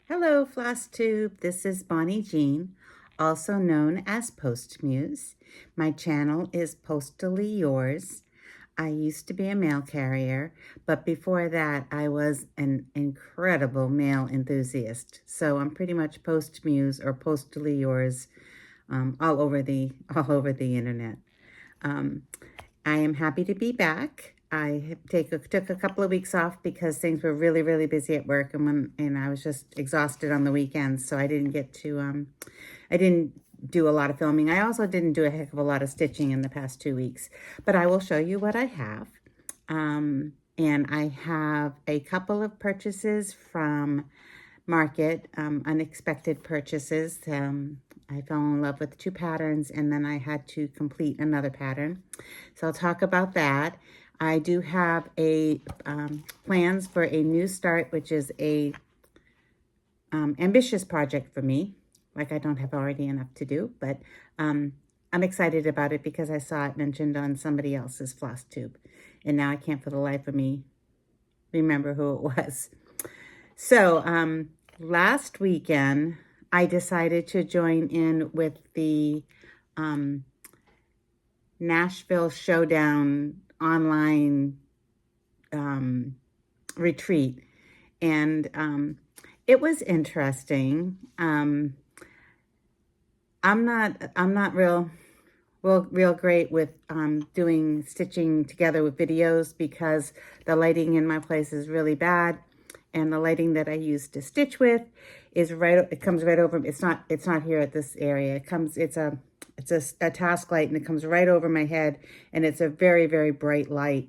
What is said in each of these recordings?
Hello, FlossTube. This is Bonnie Jeanne, also known as PostMuse. My channel is Postally Yours. I used to be a mail carrier, but before that, I was an incredible mail enthusiast. So I'm pretty much PostMuse or Postally Yours all over the internet. I am happy to be back. I took a couple of weeks off because things were really, really busy at work, and I was just exhausted on the weekends, so I didn't get to, I didn't do a lot of filming. I also didn't do a heck of a lot of stitching in the past 2 weeks, but I will show you what I have. And I have a couple of purchases from Market, unexpected purchases. I fell in love with 2 patterns, and then I had to complete another pattern. So I'll talk about that. I do have a plans for a new start, which is a ambitious project for me. Like I don't have already enough to do, but I'm excited about it because I saw it mentioned on somebody else's FlossTube, and now I can't for the life of me remember who it was. So last weekend, I decided to join in with the Nashville Showdown online retreat, and it was interesting. I'm not real great with doing stitching together with videos because the lighting in my place is really bad, and the lighting that I use to stitch with is it comes right over. It's not here at this area. It's a task light, and it comes right over my head, and it's a very, very bright light.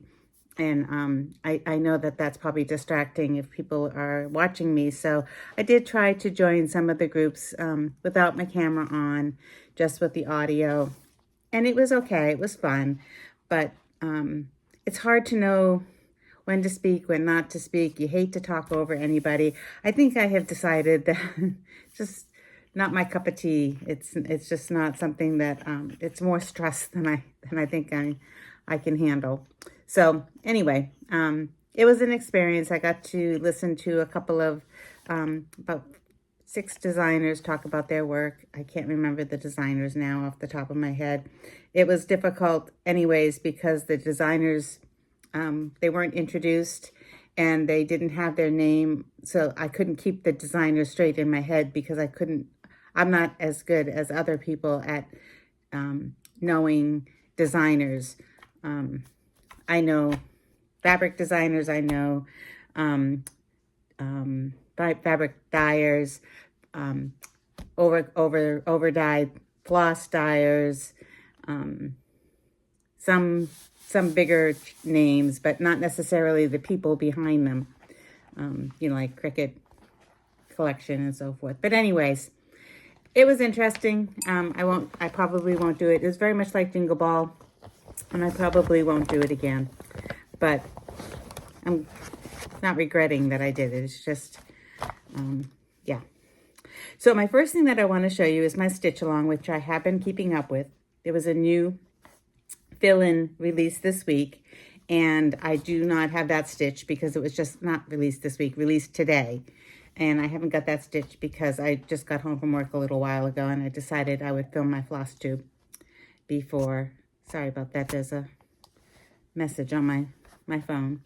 And I know that that's probably distracting if people are watching me. So I did try to join some of the groups without my camera on, just with the audio. And it was okay. It was fun. But it's hard to know when to speak, when not to speak. You hate to talk over anybody. I think I have decided that just not my cup of tea. It's just not something that it's more stress than I think I can handle. So anyway, it was an experience. I got to listen to a couple of about 6 designers talk about their work. I can't remember the designers now off the top of my head. It was difficult anyways because the designers, they weren't introduced and they didn't have their name. So I couldn't keep the designers straight in my head because I'm not as good as other people at knowing designers. I know fabric designers, I know fabric dyers, over-dyed floss dyers, some bigger names, but not necessarily the people behind them, like Cricut Collection and so forth. But anyways, it was interesting. I probably won't do it. It was very much like Jingle Ball, and I probably won't do it again. But I'm not regretting that I did it. It's just, yeah. So my first thing that I want to show you is my stitch along, which I have been keeping up with. There was a new fill-in release this week, and I do not have that stitch because it was just not released this week, released today. And I haven't got that stitch because I just got home from work a little while ago, and I decided I would film my floss tube before. Sorry about that. There's a message on my phone.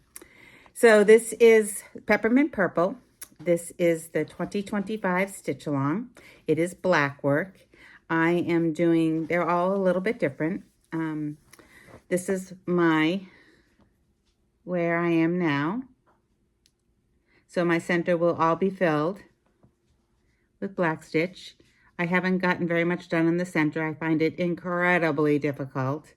So this is Peppermint Purple. This is the 2025 stitch along. It is black work. I am doing, they're all a little bit different. This is where I am now. So my center will all be filled with black stitch. I haven't gotten very much done in the center. I find it incredibly difficult.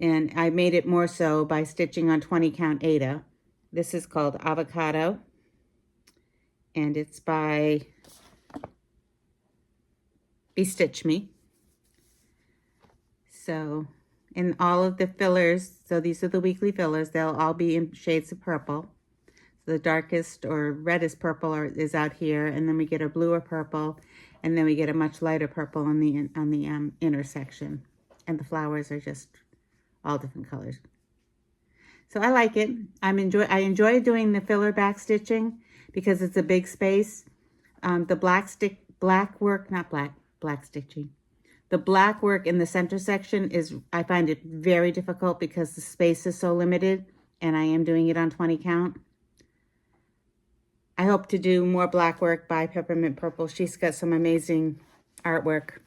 And I made it more so by stitching on 20 count Aida. This is called Avocado, and it's by BeStitchMe. So in all of the fillers, so these are the weekly fillers, they'll all be in shades of purple. So the darkest or reddest purple is out here, and then we get a bluer purple, and then we get a much lighter purple on the inner section. And the flowers are just all different colors. So I like it. I enjoy doing the filler back stitching because it's a big space. The black stitching. The black work in the center section I find it very difficult because the space is so limited, and I am doing it on 20 count. I hope to do more black work by Peppermint Purple. She's got some amazing artwork,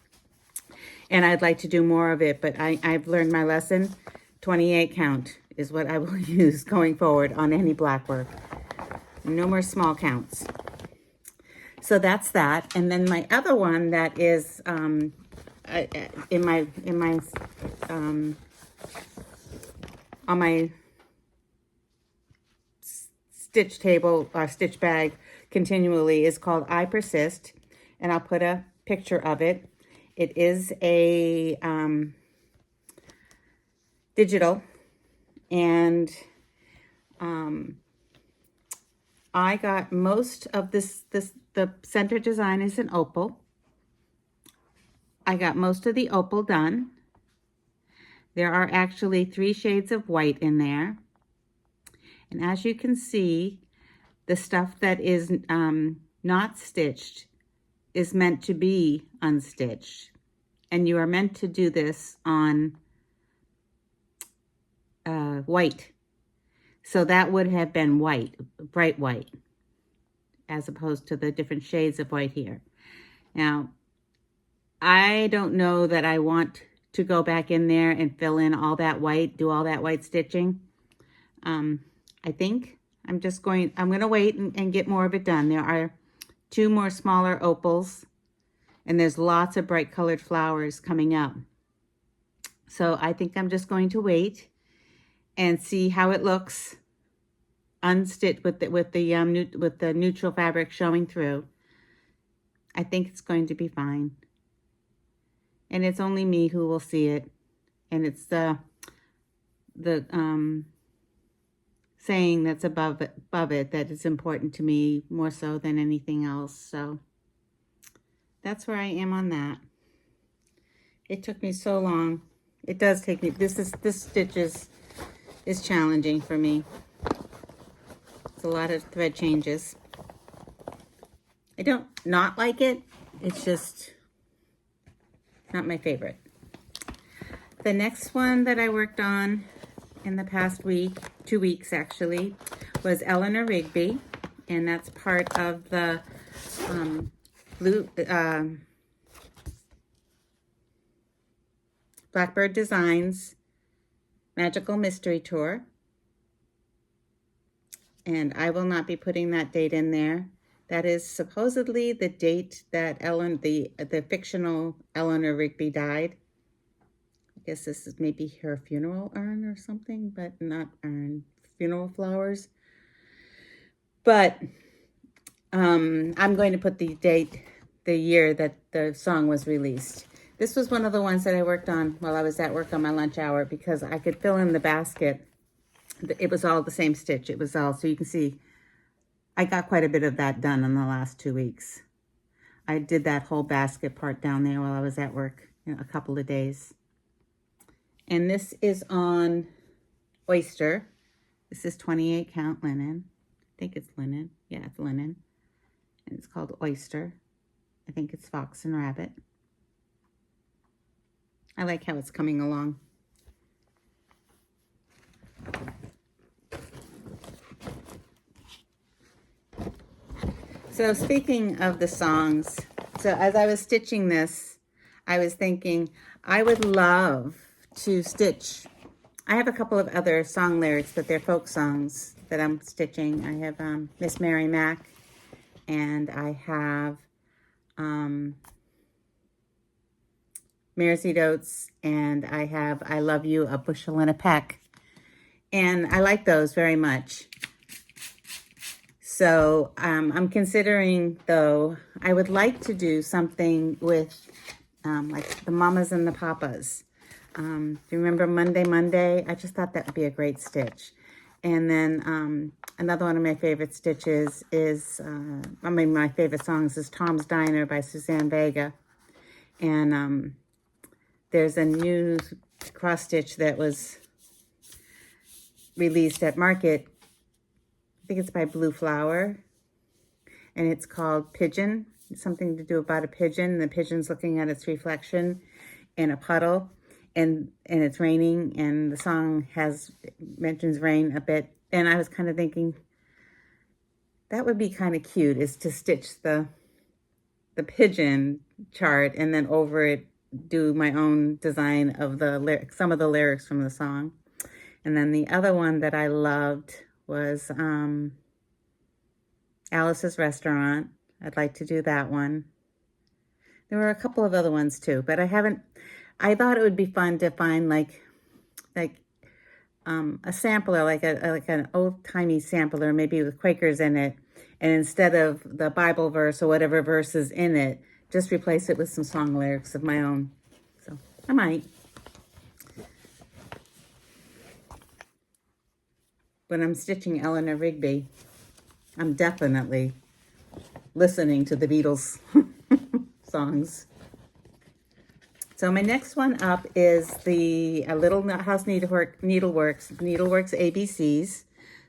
and I'd like to do more of it, but I've learned my lesson. 28 count is what I will use going forward on any black work. No more small counts. So that's that. And then my other one that is in my on my stitch table or stitch bag continually is called I Persist, and I'll put a picture of it. It is a digital, and I got most of the center design is an opal. I got most of the opal done. There are actually 3 shades of white in there. And as you can see, the stuff that is not stitched is meant to be unstitched. And you are meant to do this on white. So that would have been white, bright white, as opposed to the different shades of white here. Now, I don't know that I want to go back in there and fill in all that white, do all that white stitching. I think I'm going to wait and get more of it done. There are 2 more smaller opals, and there's lots of bright colored flowers coming up. So I think I'm just going to wait and see how it looks unstitched with the neutral fabric showing through. I think it's going to be fine. And it's only me who will see it. And it's the saying that's above it that is important to me more so than anything else. So that's where I am on that. It took me so long. It does take me, this stitch is challenging for me. It's a lot of thread changes. I don't not like it. It's just not my favorite. The next one that I worked on in the past week, 2 weeks actually, was Eleanor Rigby, and that's part of the Blackbird Designs Magical Mystery Tour. And I will not be putting that date in there. That is supposedly the date that the fictional Eleanor Rigby died. I guess this is maybe her funeral urn or something, but not urn, funeral flowers. But I'm going to put the date, the year that the song was released. This was one of the ones that I worked on while I was at work on my lunch hour because I could fill in the basket. It was all the same stitch. It was all, so you can see, I got quite a bit of that done in the last 2 weeks. I did that whole basket part down there while I was at work in a couple of days. And this is on Oyster. This is 28 count linen. I think it's linen. Yeah, it's linen. And it's called Oyster. I think it's Fox and Rabbit. I like how it's coming along. So speaking of the songs, so as I was stitching this, I was thinking I would love to stitch. I have a couple of other song lyrics, but they're folk songs that I'm stitching. I have Miss Mary Mac, and I have Mare's Eat Oats, and I have I Love You, A Bushel and a Peck. And I like those very much. So I'm considering, though, I would like to do something with like the Mamas and the Papas. Do you remember Monday? I just thought that would be a great stitch. And then another one of my favorite stitches is, my favorite songs is Tom's Diner by Suzanne Vega. And there's a new cross stitch that was released at Market. I think it's by Blue Flower. and it's called Pigeon. It's something to do about a pigeon. The pigeon's looking at its reflection in a puddle, and it's raining, and the song mentions rain a bit. And I was kind of thinking that would be kind of cute, is to stitch the pigeon chart and then over it do my own design of some of the lyrics from the song. And then the other one that I loved was Alice's Restaurant. I'd like to do that one. There were a couple of other ones too, but I thought it would be fun to find like a sampler, like an old-timey sampler, maybe with Quakers in it, and instead of the Bible verse or whatever verse is in it, just replace it with some song lyrics of my own. So I might. When I'm stitching Eleanor Rigby, I'm definitely listening to the Beatles songs. So my next one up is the Little House Needleworks ABCs.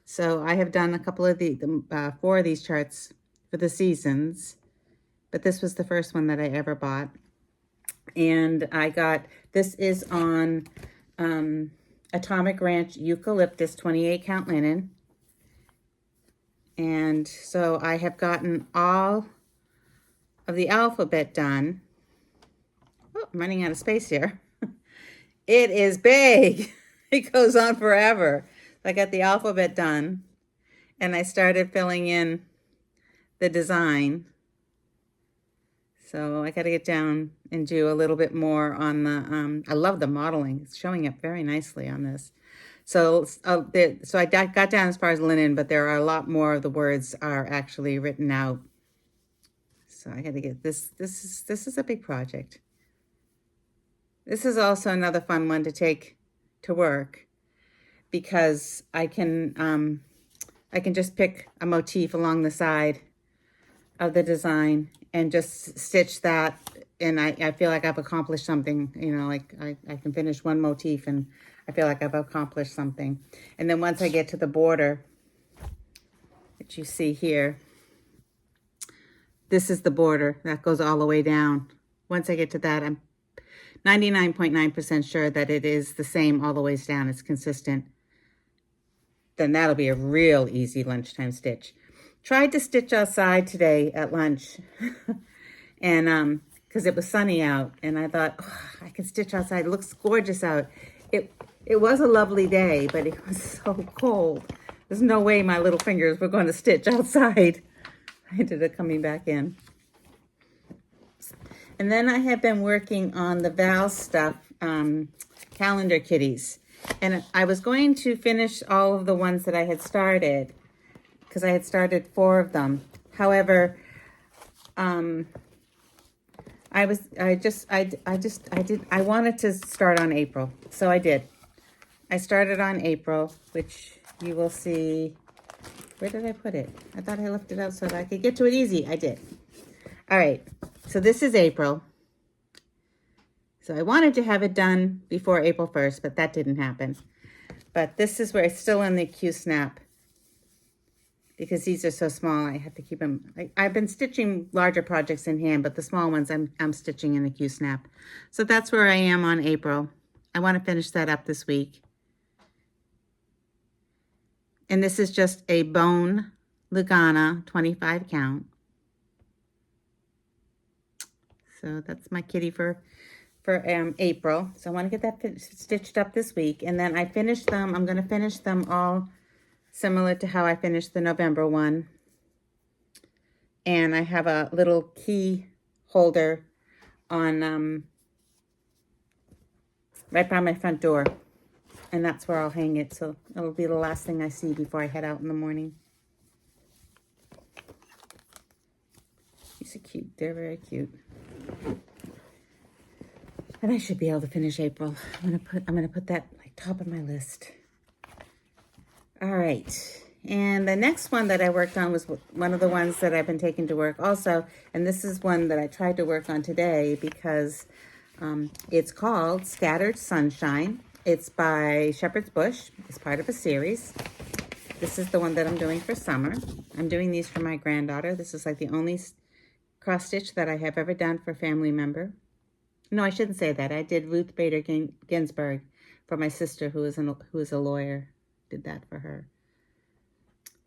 So I have done a couple of 4 of these charts for the seasons, but this was the first one that I ever bought. And this is on Atomic Ranch Eucalyptus 28 count linen. And so I have gotten all of the alphabet done. Oh, I'm running out of space here. It is big. It goes on forever. I got the alphabet done, and I started filling in the design. So I got to get down and do a little bit more on the, I love the modeling. It's showing up very nicely on this. So I got down as far as linen, but there are a lot more of the words are actually written out. So I got to get this. This is a big project. This is also another fun one to take to work, because I can just pick a motif along the side of the design and just stitch that, and I feel like I've accomplished something. You know, like I can finish one motif and I feel like I've accomplished something. And then once I get to the border that you see here, this is the border that goes all the way down. Once I get to that, I'm 99.9% sure that it is the same all the ways down. It's consistent. Then that'll be a real easy lunchtime stitch. Tried to stitch outside today at lunch, and because it was sunny out, and I thought, oh, I can stitch outside. It looks gorgeous out. It was a lovely day, but it was so cold. There's no way my little fingers were going to stitch outside. I ended up coming back in. And then I have been working on the Val stuff, Calendar Kitties. And I was going to finish all of the ones that I had started, because I had started 4 of them. However, I wanted to start on April. So I did. I started on April, which you will see. Where did I put it? I thought I left it out so that I could get to it easy. I did. All right. So this is April. So I wanted to have it done before April 1st, but that didn't happen. But this is where it's still in the Q-snap, because these are so small. I have to keep them. I've been stitching larger projects in hand, but the small ones I'm stitching in the Q-snap. So that's where I am on April. I want to finish that up this week. And this is just a bone lugana 25 count. So that's my kitty for April. So I want to get that stitched up this week. And then I finished them. I'm going to finish them all similar to how I finished the November one. And I have a little key holder on right by my front door. And that's where I'll hang it. So it'll be the last thing I see before I head out in the morning. These are cute. They're very cute. And I should be able to finish April. I'm gonna put that like top of my list. All right. And the next one that I worked on was one of the ones that I've been taking to work also. And this is one that I tried to work on today because it's called Scattered Sunshine. It's by Shepherd's Bush. It's part of a series. This is the one that I'm doing for summer. I'm doing these for my granddaughter. This is like the only cross stitch that I have ever done for a family member. No, I shouldn't say that. I did Ruth Bader Ginsburg for my sister, who is a lawyer. Did that for her.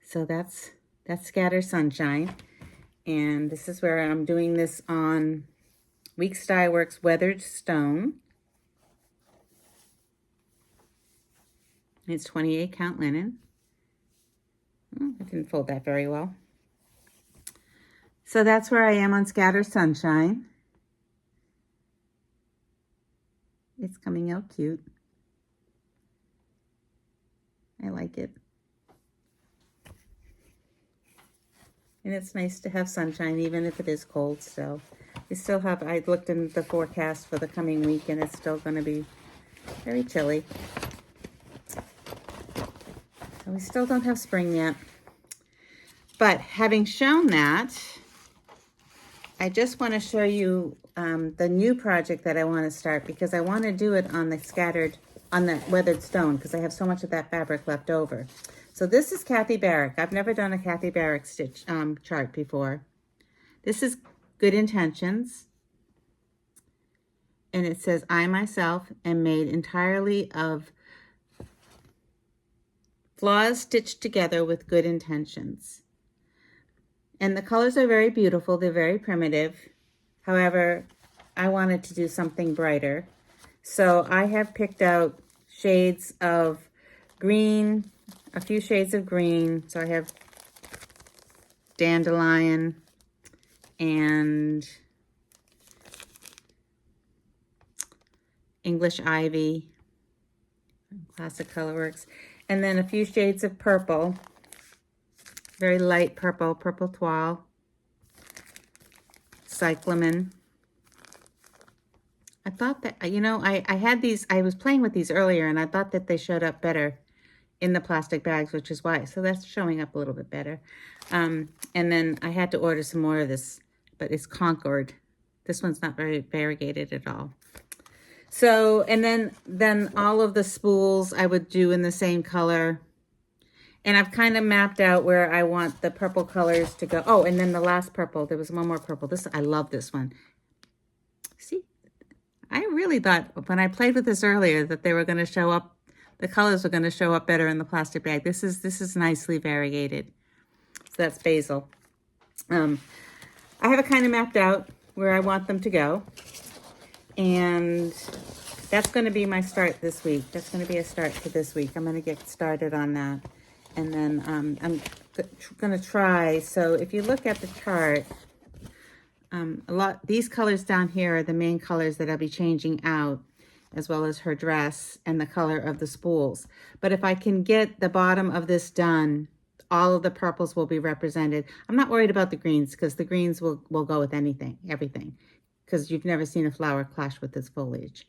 So that's Scatter Sunshine. And this is where I'm doing this on Weeks Dye Works Weathered Stone. It's 28 count linen. Oh, I didn't fold that very well. So that's where I am on Scatter Sunshine. It's coming out cute. I like it. And it's nice to have sunshine, even if it is cold still. We still have, I looked in the forecast for the coming week, and it's still going to be very chilly. So we still don't have spring yet. But having shown that, I just want to show you the new project that I want to start, because I want to do it on the weathered stone, because I have so much of that fabric left over. So this is Kathy Barrick. I've never done a Kathy Barrick stitch chart before. This is Good Intentions. And it says, I myself am made entirely of flaws stitched together with good intentions. And the colors are very beautiful. They're very primitive. However, I wanted to do something brighter. So I have picked out shades of green, a few shades of green. So I have Dandelion and English Ivy, Classic Colorworks. And then a few shades of purple, very light purple, Purple Toile, Cyclamen. I thought that, you know, I had these, I was playing with these earlier, and I thought that they showed up better in the plastic bags, which is why. So that's showing up a little bit better. And then I had to order some more of this, but it's Concord. This one's not very variegated at all. So, and then all of the spools I would do in the same color. And I've kind of mapped out where I want the purple colors to go. Oh, and then the last purple, there was one more purple. This, I love this one. See, I really thought when I played with this earlier that they were going to show up, the colors were going to show up better in the plastic bag. This is nicely variegated. So that's basil. I have it kind of mapped out where I want them to go. And that's going to be my start this week. That's going to be a start for this week. I'm going to get started on that. And then I'm going to try. So if you look at the chart, these colors down here are the main colors that I'll be changing out, as well as her dress and the color of the spools. But if I can get the bottom of this done, all of the purples will be represented. I'm not worried about the greens, because the greens will go with anything, everything, because you've never seen a flower clash with its foliage.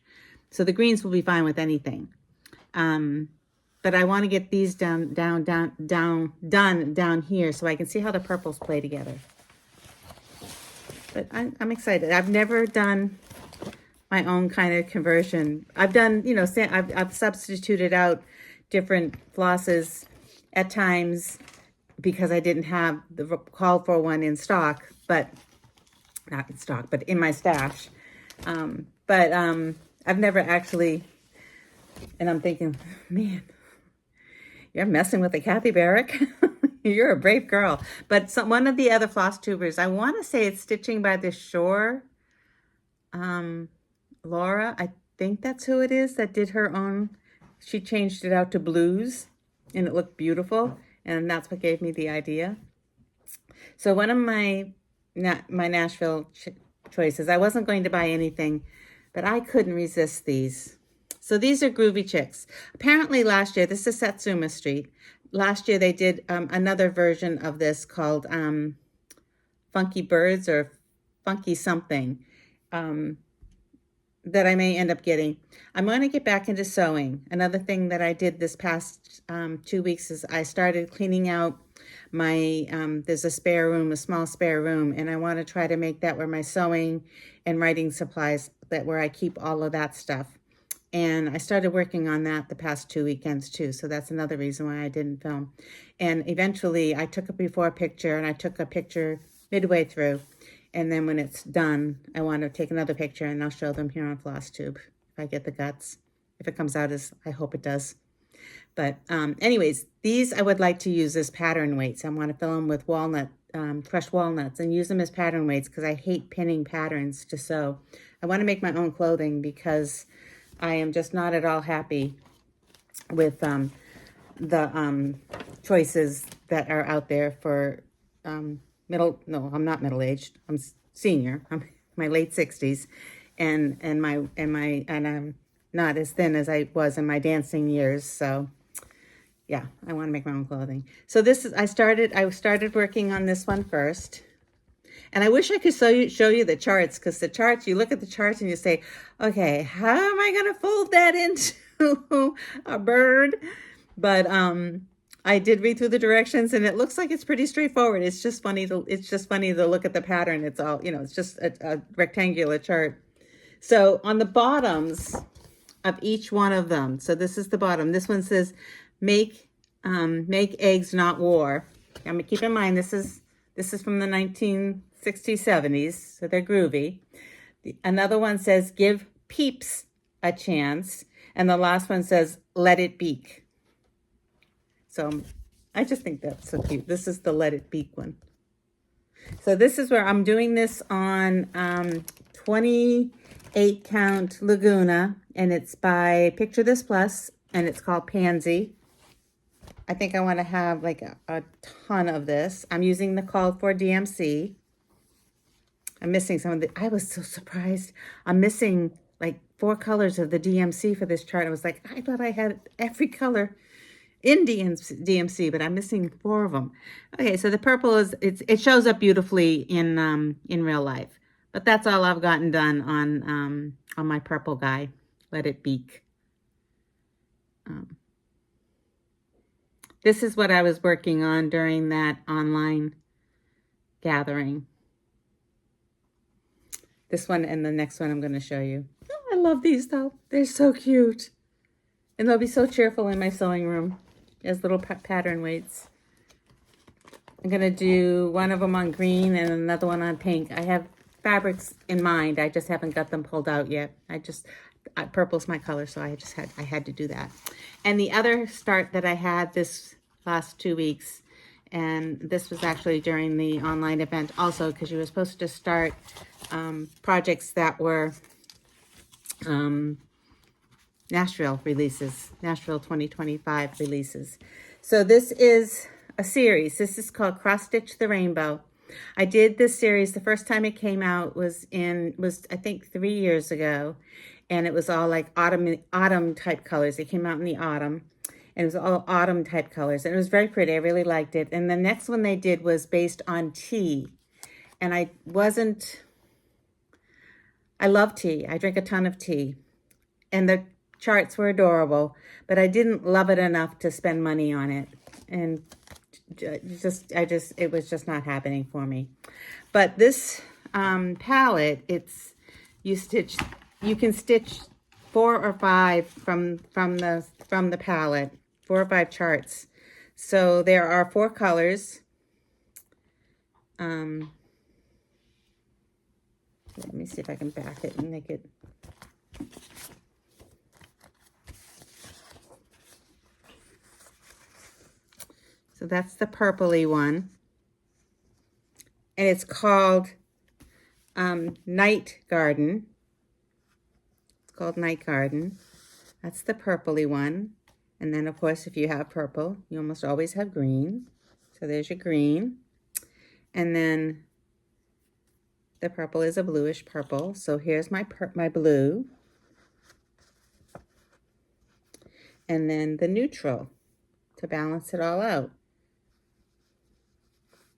So the greens will be fine with anything. But I want to get these done down here, so I can see how the purples play together. But I'm excited. I've never done my own kind of conversion. I've done, you know, I've substituted out different flosses at times because I didn't have the called for one in stock, but not in stock, but in my stash. I've never actually, and I'm thinking, man, you're messing with the Kathy Barrick. You're a brave girl. But one of the other floss tubers, I want to say it's Stitching by the Shore. Laura, I think that's who it is, that did her own. She changed it out to blues, and it looked beautiful. And that's what gave me the idea. So one of my Nashville choices, I wasn't going to buy anything, but I couldn't resist these. So these are Groovy Chicks. Apparently last year, this is Satsuma Street. Last year they did another version of this called Funky Birds or Funky Something that I may end up getting. I'm going to get back into sewing. Another thing that I did this past 2 weeks is I started cleaning out my, there's a spare room, a small spare room, and I want to try to make that where my sewing and writing supplies, that where I keep all of that stuff. And I started working on that the past 2 weekends too. So that's another reason why I didn't film. And eventually I took a before picture and I took a picture midway through. And then when it's done, I want to take another picture and I'll show them here on FlossTube if I get the guts. If it comes out as I hope it does. But anyways, these I would like to use as pattern weights. I want to fill them with crushed walnuts and use them as pattern weights because I hate pinning patterns to sew. I want to make my own clothing because I am just not at all happy with the choices that are out there for I'm not middle-aged. I'm senior. I'm my late 60s and I'm not as thin as I was in my dancing years. So yeah, I want to make my own clothing. So this is I started working on this one first. And I wish I could show you the charts, because the charts, you look at the charts and you say, okay, how am I going to fold that into a bird? But I did read through the directions and it looks like it's pretty straightforward. It's just funny to look at the pattern. It's all, it's just a rectangular chart. So on the bottoms of each one of them, so this is the bottom. This one says, make eggs, not war. Keep in mind, this is from the 1960s, 70s, so they're groovy. Another one says, give peeps a chance. And the last one says, let it beak. So I just think that's so cute. This is the let it beak one. So this is where I'm doing this on 28 count Laguna, and it's by Picture This Plus, and it's called Pansy. I think I want to have like a ton of this. I'm using the called for DMC. I'm missing some of the, I was so surprised. I'm missing like 4 colors of the DMC for this chart. I was like, I thought I had every color in DMC, but I'm missing 4 of them. Okay, so the purple is, it shows up beautifully in real life. But that's all I've gotten done on my purple guy. Let it beak. This is what I was working on during that online gathering. This one and the next one I'm going to show you. Oh, I love these though. They're so cute. And they'll be so cheerful in my sewing room as little pattern weights. I'm going to do one of them on green and another one on pink. I have fabrics in mind. I just haven't got them pulled out yet. Purple's my color, so I had to do that. And the other start that I had this last 2 weeks, and this was actually during the online event also, because you were supposed to start projects that were Nashville releases, Nashville 2025 releases. So this is a series. This is called XstitchTheRainbow. I did this series, the first time it came out was I think 3 years ago, and it was all like autumn type colors. It came out in the autumn, and it was all autumn type colors, and it was very pretty. I really liked it. And the next one they did was based on tea, and I love tea. I drink a ton of tea, and the charts were adorable, but I didn't love it enough to spend money on it, and it was just not happening for me. But this palette, you can stitch 4 or 5 from the palette, 4 or 5 charts. So there are 4 colors. Let me see if I can back it and make it. So that's the purpley one. And it's called Night Garden. It's called Night Garden. That's the purpley one. And then, of course, if you have purple, you almost always have green. So there's your green. And then the purple is a bluish purple. So here's my blue. And then the neutral to balance it all out.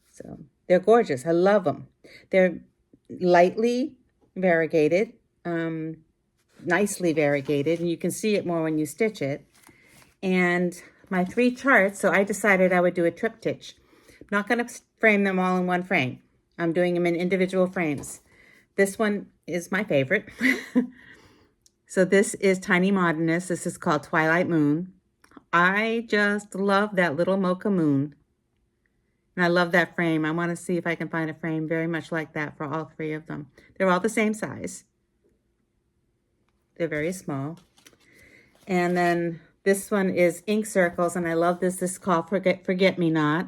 So they're gorgeous. I love them. They're lightly variegated, nicely variegated, and you can see it more when you stitch it. And my 3 charts, so I decided I would do a triptych. I'm not going to frame them all in one frame. I'm doing them in individual frames. This one is my favorite. So this is Tiny Modernist. This is called Twilight Moon. I just love that little mocha moon. And I love that frame. I want to see if I can find a frame very much like that for all three of them. They're all the same size. They're very small. And then this one is ink circles, and I love this. This is called Forget Me Not.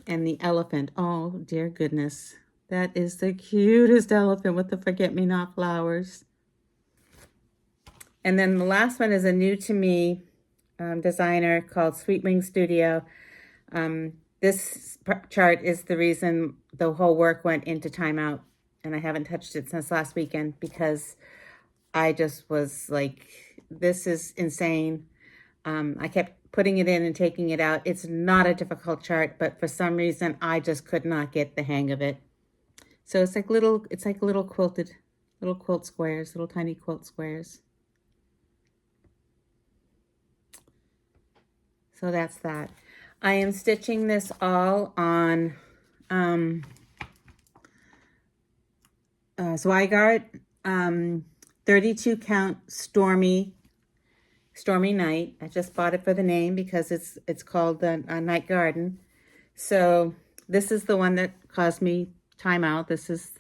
And the elephant. Oh, dear goodness. That is the cutest elephant with the Forget Me Not flowers. And then the last one is a new to me designer called Sweet Wing Studio. This chart is the reason the whole work went into timeout, and I haven't touched it since last weekend because I just was like, this is insane. I kept putting it in and taking it out. It's not a difficult chart, but for some reason I just could not get the hang of it. So it's like little quilted, little quilt squares, little tiny quilt squares. So that's that. I am stitching this all on Zwiegart 32 count Stormy Night. I just bought it for the name because it's called the Night Garden. So this is the one that caused me timeout. This is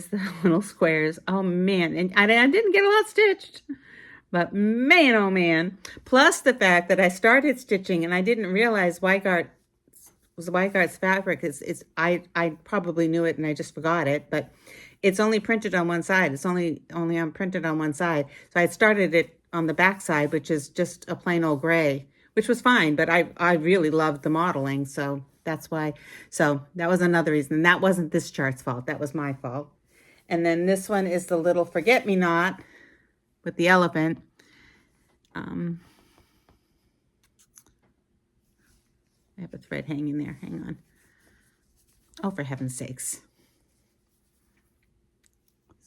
the little squares. Oh man, and I didn't get a lot stitched. But man, oh man. Plus the fact that I started stitching and I didn't realize Zwiegart was Zwiegard's fabric. I probably knew it and I just forgot it, but it's only printed on one side. It's only printed on one side. So I started it on the back side, which is just a plain old gray, which was fine, but I really loved the modeling, so that's why. So that was another reason. That wasn't this chart's fault. That was my fault. And then this one is the little Forget-Me-Not with the elephant. I have a thread hanging there. Hang on. Oh, for heaven's sakes.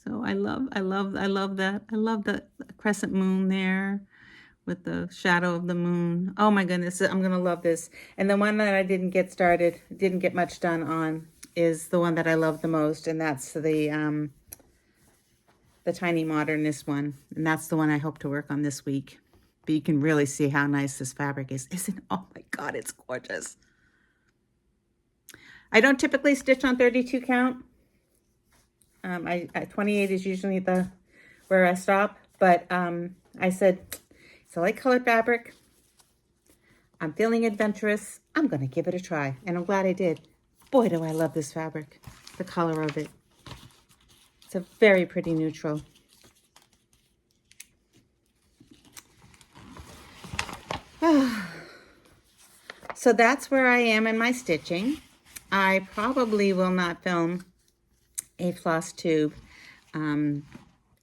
So I love that. I love the crescent moon there with the shadow of the moon. Oh my goodness, I'm going to love this. And the one that I didn't get much done on is the one that I love the most, and that's the Tiny Modernist one. And that's the one I hope to work on this week. But you can really see how nice this fabric is. Oh my God, it's gorgeous. I don't typically stitch on 32 count. 28 is usually where I stop, but I said, it's a light colored fabric. I'm feeling adventurous. I'm going to give it a try, and I'm glad I did. Boy, do I love this fabric, the color of it. It's a very pretty neutral. So that's where I am in my stitching. I probably will not film a floss tube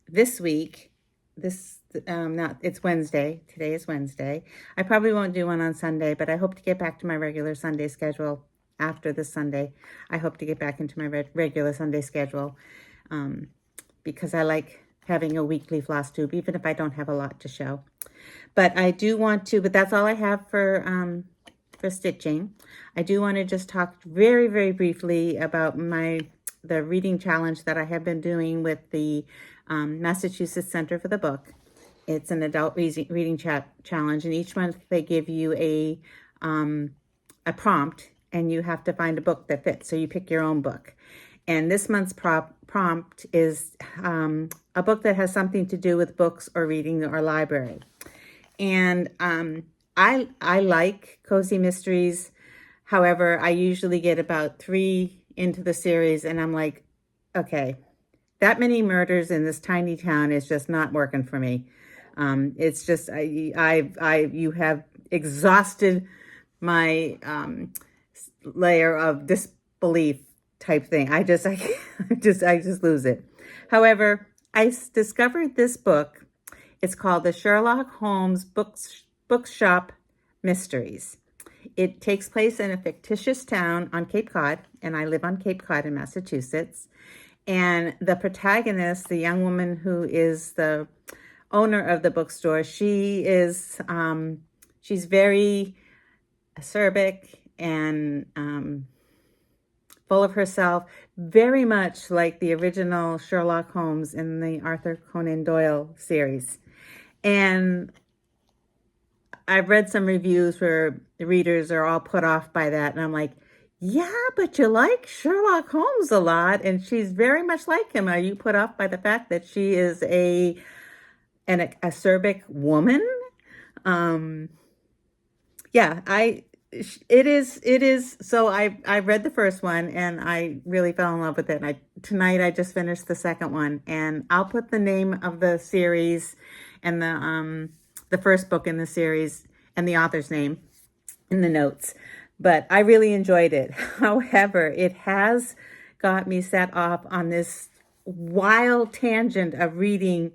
this week. It's Wednesday. Today is Wednesday. I probably won't do one on Sunday, but I hope to get back to my regular Sunday schedule after this Sunday. I hope to get back into my regular Sunday schedule because I like having a weekly floss tube, even if I don't have a lot to show. But I do want to, but that's all I have for stitching. I do want to just talk very, very briefly about the reading challenge that I have been doing with the Massachusetts Center for the Book. It's an adult reading challenge, and each month they give you a prompt, and you have to find a book that fits. So you pick your own book. And this month's prompt is a book that has something to do with books or reading or library. And I like cozy mysteries. However, I usually get about 3 into the series and I'm like, okay, that many murders in this tiny town is just not working for me. It's just, you have exhausted my layer of disbelief type thing. I just lose it. However, I discovered this book. It's called the Sherlock Holmes Bookshop Mysteries. It takes place in a fictitious town on Cape Cod, and I live on Cape Cod in Massachusetts. And the protagonist, the young woman who is the owner of the bookstore, she's very acerbic and full of herself, very much like the original Sherlock Holmes in the Arthur Conan Doyle series. And I've read some reviews where the readers are all put off by that. And I'm like, yeah, but you like Sherlock Holmes a lot. And she's very much like him. Are you put off by the fact that she is an acerbic woman? Yeah, it is. So I read the first one and I really fell in love with it. Tonight I just finished the second one, and I'll put the name of the series and the first book in the series and the author's name in the notes. But I really enjoyed it. However, it has got me set off on this wild tangent of reading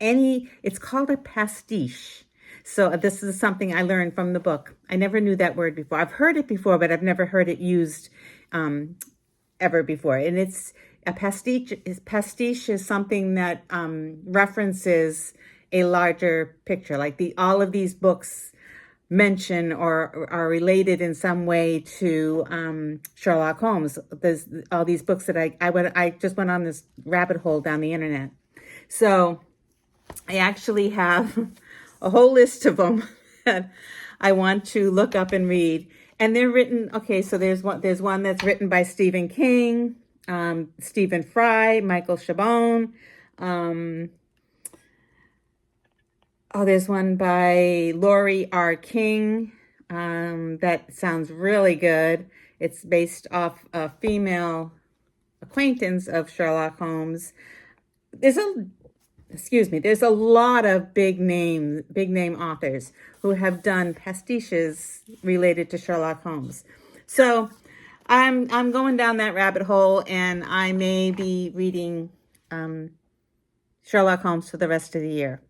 it's called a pastiche. So this is something I learned from the book. I never knew that word before. I've heard it before, but I've never heard it used ever before. And it's a pastiche. Pastiche is something that references a larger picture. Like all of these books mention or are related in some way to Sherlock Holmes. There's all these books that I just went on this rabbit hole down the internet. So I actually have a whole list of them that I want to look up and read. And they're written, okay, so there's one that's written by Stephen King, Stephen Fry, Michael Chabon. There's one by Laurie R. King. That sounds really good. It's based off a female acquaintance of Sherlock Holmes. There's a lot of big name authors who have done pastiches related to Sherlock Holmes. So I'm going down that rabbit hole, and I may be reading Sherlock Holmes for the rest of the year.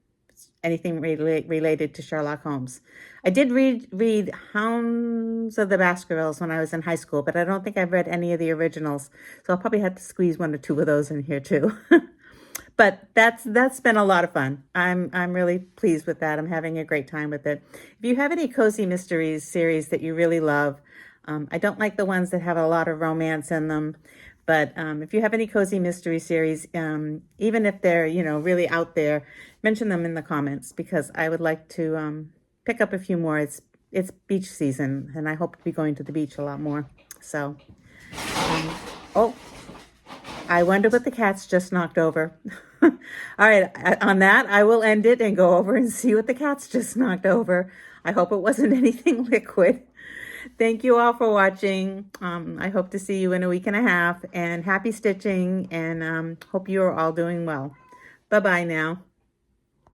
Anything related to Sherlock Holmes. I did read Hounds of the Baskervilles when I was in high school, but I don't think I've read any of the originals. So I'll probably have to squeeze one or two of those in here too. But that's been a lot of fun. I'm really pleased with that. I'm having a great time with it. If you have any cozy mysteries series that you really love, I don't like the ones that have a lot of romance in them. But if you have any cozy mystery series, even if they're really out there, mention them in the comments, because I would like to pick up a few more. It's beach season, and I hope to be going to the beach a lot more. So, I wonder what the cats just knocked over. All right, on that, I will end it and go over and see what the cats just knocked over. I hope it wasn't anything liquid. Thank you all for watching. I hope to see you in a week and a half, and happy stitching, and hope you are all doing well. Bye-bye now.